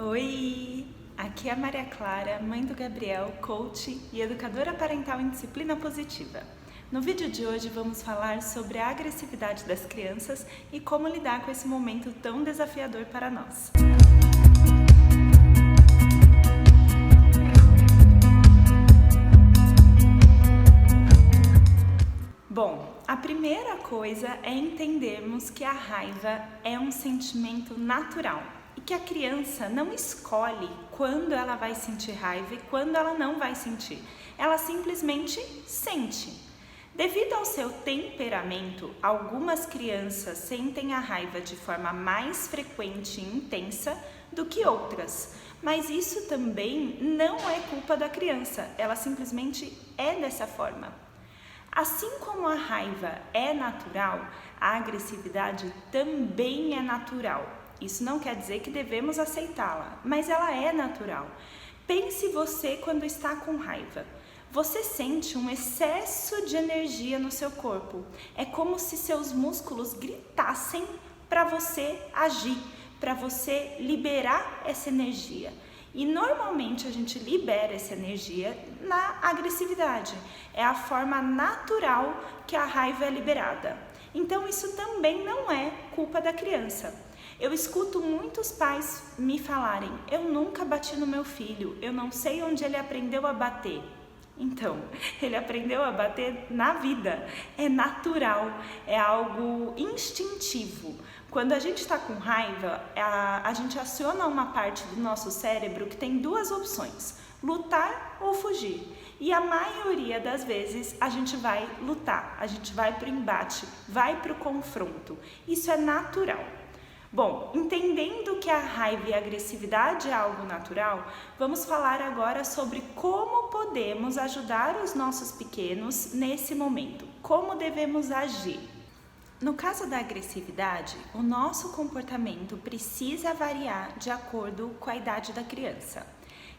Oi! Aqui é a Maria Clara, mãe do Gabriel, coach e educadora parental em disciplina positiva. No vídeo de hoje vamos falar sobre a agressividade das crianças e como lidar com esse momento tão desafiador para nós. Bom, a primeira coisa é entendermos que a raiva é um sentimento natural e que a criança não escolhe quando ela vai sentir raiva e quando ela não vai sentir. Ela simplesmente sente. Devido ao seu temperamento, algumas crianças sentem a raiva de forma mais frequente e intensa do que outras. Mas isso também não é culpa da criança, ela simplesmente é dessa forma. Assim como a raiva é natural, a agressividade também é natural. Isso não quer dizer que devemos aceitá-la, mas ela é natural. Pense você quando está com raiva. Você sente um excesso de energia no seu corpo. É como se seus músculos gritassem para você agir, para você liberar essa energia. E normalmente a gente libera essa energia na agressividade. É a forma natural que a raiva é liberada. Então isso também não é culpa da criança. Eu escuto muitos pais me falarem: eu nunca bati no meu filho, eu não sei onde ele aprendeu a bater. Então, ele aprendeu a bater na vida, é natural, é algo instintivo. Quando a gente está com raiva, a gente aciona uma parte do nosso cérebro que tem duas opções: lutar ou fugir. E a maioria das vezes a gente vai lutar, a gente vai para o embate, vai para o confronto. Isso é natural. Bom, entendendo que a raiva e a agressividade é algo natural, vamos falar agora sobre como podemos ajudar os nossos pequenos nesse momento, como devemos agir. No caso da agressividade, o nosso comportamento precisa variar de acordo com a idade da criança.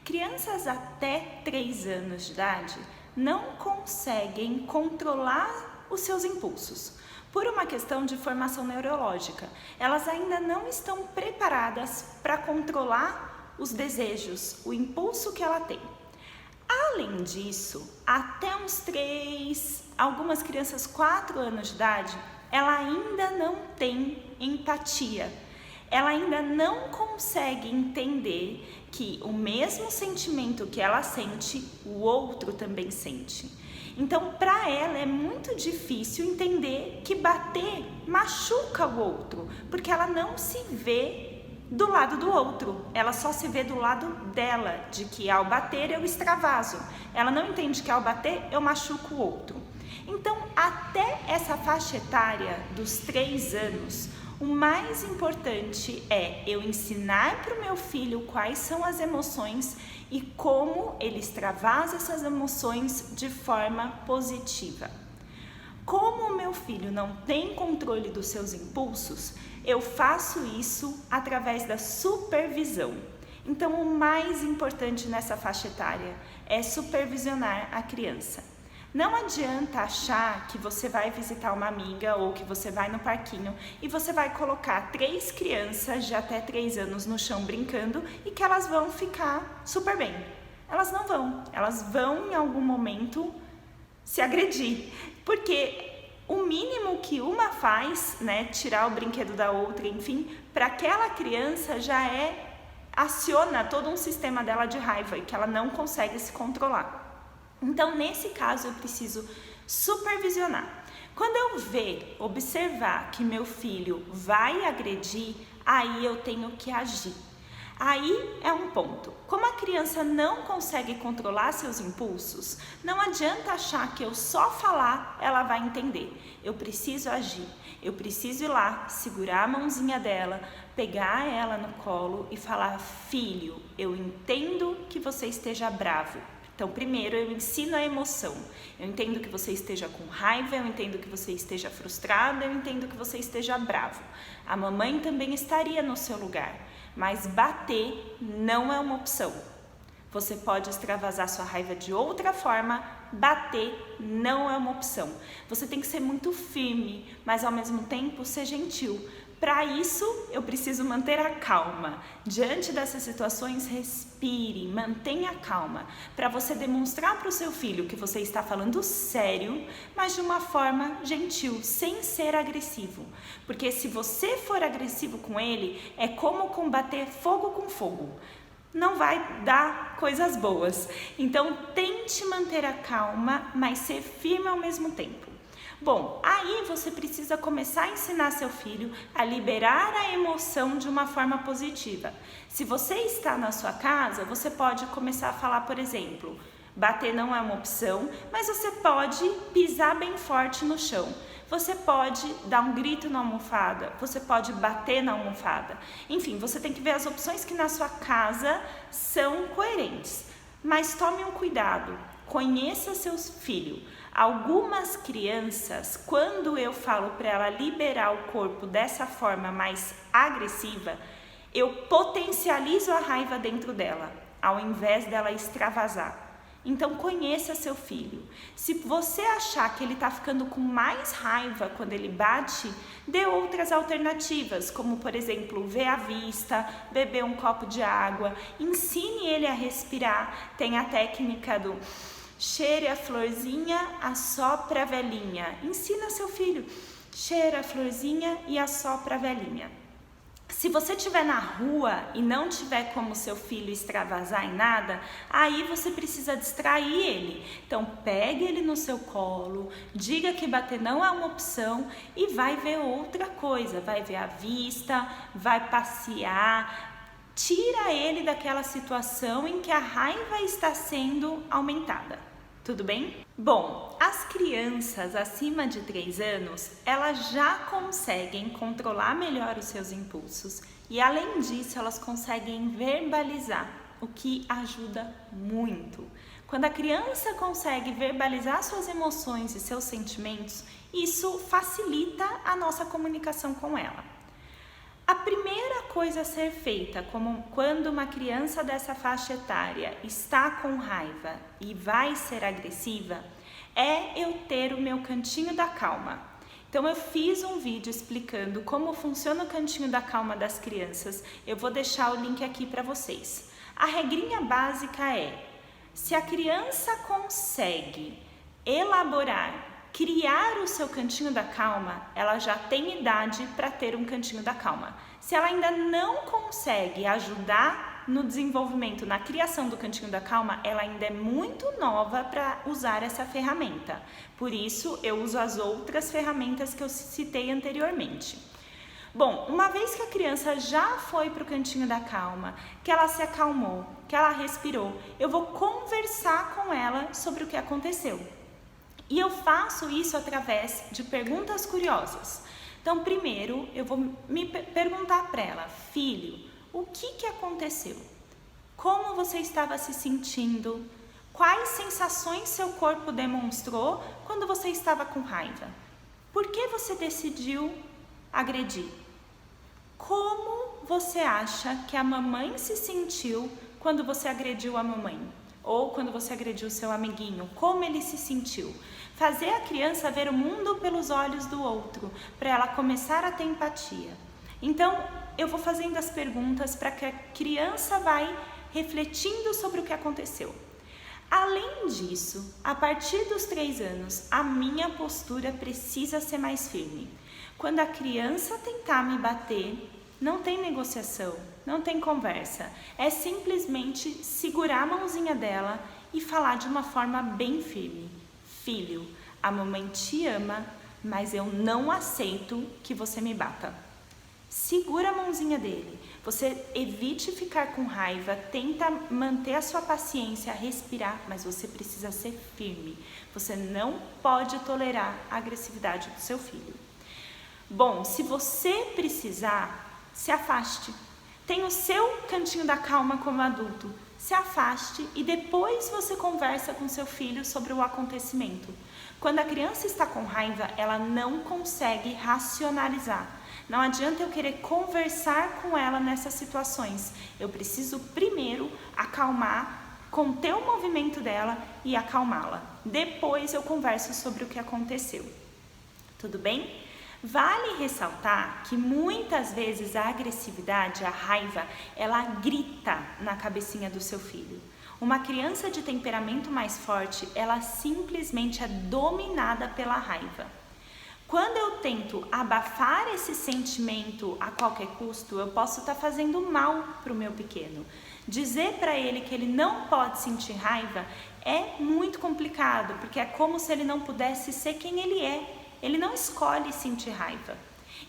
Crianças até 3 anos de idade não conseguem controlar os seus impulsos. Por uma questão de formação neurológica, elas ainda não estão preparadas para controlar os desejos, o impulso que ela tem. Além disso, até uns 3, algumas crianças 4 anos de idade, ela ainda não tem empatia. Ela ainda não consegue entender que o mesmo sentimento que ela sente, o outro também sente. Então, para ela é muito difícil entender que bater machuca o outro, porque ela não se vê do lado do outro, ela só se vê do lado dela, de que ao bater eu extravaso. Ela não entende que ao bater eu machuco o outro. Então, até essa faixa etária dos 3 anos, o mais importante é eu ensinar para o meu filho quais são as emoções e como ele extravasa essas emoções de forma positiva. Como o meu filho não tem controle dos seus impulsos, eu faço isso através da supervisão. Então, o mais importante nessa faixa etária é supervisionar a criança. Não adianta achar que você vai visitar uma amiga ou que você vai no parquinho e você vai colocar 3 crianças de até 3 anos no chão brincando e que elas vão ficar super bem. Elas não vão. Elas vão em algum momento se agredir. Porque o mínimo que uma faz, né, tirar o brinquedo da outra, enfim, para aquela criança já aciona todo um sistema dela de raiva e que ela não consegue se controlar. Então, nesse caso, eu preciso supervisionar. Quando eu observar que meu filho vai agredir, aí eu tenho que agir. Aí é um ponto. Como a criança não consegue controlar seus impulsos, não adianta achar que eu só falar, ela vai entender. Eu preciso agir. Eu preciso ir lá, segurar a mãozinha dela, pegar ela no colo e falar: filho, eu entendo que você esteja bravo. Então, primeiro eu ensino a emoção. Eu entendo que você esteja com raiva, eu entendo que você esteja frustrado, eu entendo que você esteja bravo. A mamãe também estaria no seu lugar, mas bater não é uma opção. Você pode extravasar sua raiva de outra forma, bater não é uma opção. Você tem que ser muito firme, mas ao mesmo tempo ser gentil. Para isso, eu preciso manter a calma. Diante dessas situações, respire, mantenha a calma, para você demonstrar para o seu filho que você está falando sério, mas de uma forma gentil, sem ser agressivo. Porque se você for agressivo com ele, é como combater fogo com fogo. Não vai dar coisas boas. Então, tente manter a calma, mas ser firme ao mesmo tempo. Bom, aí você precisa começar a ensinar seu filho a liberar a emoção de uma forma positiva. Se você está na sua casa, você pode começar a falar, por exemplo, bater não é uma opção, mas você pode pisar bem forte no chão. Você pode dar um grito na almofada, você pode bater na almofada. Enfim, você tem que ver as opções que na sua casa são coerentes. Mas tome um cuidado, conheça seus filhos. Algumas crianças, quando eu falo para ela liberar o corpo dessa forma mais agressiva, eu potencializo a raiva dentro dela, ao invés dela extravasar. Então conheça seu filho. Se você achar que ele está ficando com mais raiva quando ele bate, dê outras alternativas, como por exemplo, ver à vista, beber um copo de água, ensine ele a respirar. Tem a técnica do cheire a florzinha, assopra a velhinha. Ensina seu filho, cheira a florzinha e assopra a velhinha. Se você estiver na rua e não tiver como seu filho extravasar em nada, aí você precisa distrair ele. Então, pegue ele no seu colo, diga que bater não é uma opção e vai ver outra coisa. Vai ver a vista, vai passear. Tira ele daquela situação em que a raiva está sendo aumentada. Tudo bem? Bom, as crianças acima de 3 anos, elas já conseguem controlar melhor os seus impulsos e, além disso, elas conseguem verbalizar, o que ajuda muito. Quando a criança consegue verbalizar suas emoções e seus sentimentos, isso facilita a nossa comunicação com ela. A primeira coisa a ser feita, como quando uma criança dessa faixa etária está com raiva e vai ser agressiva, é eu ter o meu cantinho da calma. Então eu fiz um vídeo explicando como funciona o cantinho da calma das crianças. Eu vou deixar o link aqui para vocês. A regrinha básica é: se a criança consegue elaborar, criar o seu cantinho da calma, ela já tem idade para ter um cantinho da calma. Se ela ainda não consegue ajudar no desenvolvimento, na criação do cantinho da calma, ela ainda é muito nova para usar essa ferramenta. Por isso, eu uso as outras ferramentas que eu citei anteriormente. Bom, uma vez que a criança já foi para o cantinho da calma, que ela se acalmou, que ela respirou, eu vou conversar com ela sobre o que aconteceu. E eu faço isso através de perguntas curiosas. Então, primeiro, eu vou me perguntar para ela: filho, o que aconteceu? Como você estava se sentindo? Quais sensações seu corpo demonstrou quando você estava com raiva? Por que você decidiu agredir? Como você acha que a mamãe se sentiu quando você agrediu a mamãe? Ou quando você agrediu o seu amiguinho, como ele se sentiu? Fazer a criança ver o mundo pelos olhos do outro, para ela começar a ter empatia. Então, eu vou fazendo as perguntas para que a criança vai refletindo sobre o que aconteceu. Além disso, a partir dos 3 anos, a minha postura precisa ser mais firme. Quando a criança tentar me bater, não tem negociação, não tem conversa. É simplesmente segurar a mãozinha dela e falar de uma forma bem firme: filho, a mamãe te ama, mas eu não aceito que você me bata. Segura a mãozinha dele. Você evite ficar com raiva, tenta manter a sua paciência, respirar, mas você precisa ser firme. Você não pode tolerar a agressividade do seu filho. Bom, se você precisar, se afaste. Tem o seu cantinho da calma como adulto. Se afaste e depois você conversa com seu filho sobre o acontecimento. Quando a criança está com raiva, ela não consegue racionalizar. Não adianta eu querer conversar com ela nessas situações. Eu preciso primeiro acalmar, conter o movimento dela e acalmá-la. Depois eu converso sobre o que aconteceu. Tudo bem? Vale ressaltar que muitas vezes a agressividade, a raiva, ela grita na cabecinha do seu filho. Uma criança de temperamento mais forte, ela simplesmente é dominada pela raiva. Quando eu tento abafar esse sentimento a qualquer custo, eu posso estar fazendo mal para o meu pequeno. Dizer para ele que ele não pode sentir raiva é muito complicado, porque é como se ele não pudesse ser quem ele é. Ele não escolhe sentir raiva.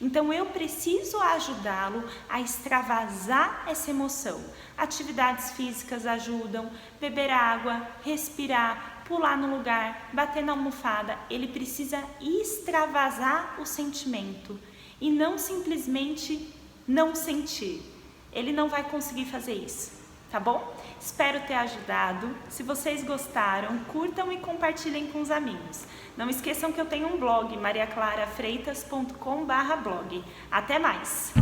Então eu preciso ajudá-lo a extravasar essa emoção. Atividades físicas ajudam, beber água, respirar, pular no lugar, bater na almofada. Ele precisa extravasar o sentimento e não simplesmente não sentir. Ele não vai conseguir fazer isso, tá bom? Espero ter ajudado. Se vocês gostaram, curtam e compartilhem com os amigos. Não esqueçam que eu tenho um blog, mariaclarafreitas.com/blog. Até mais!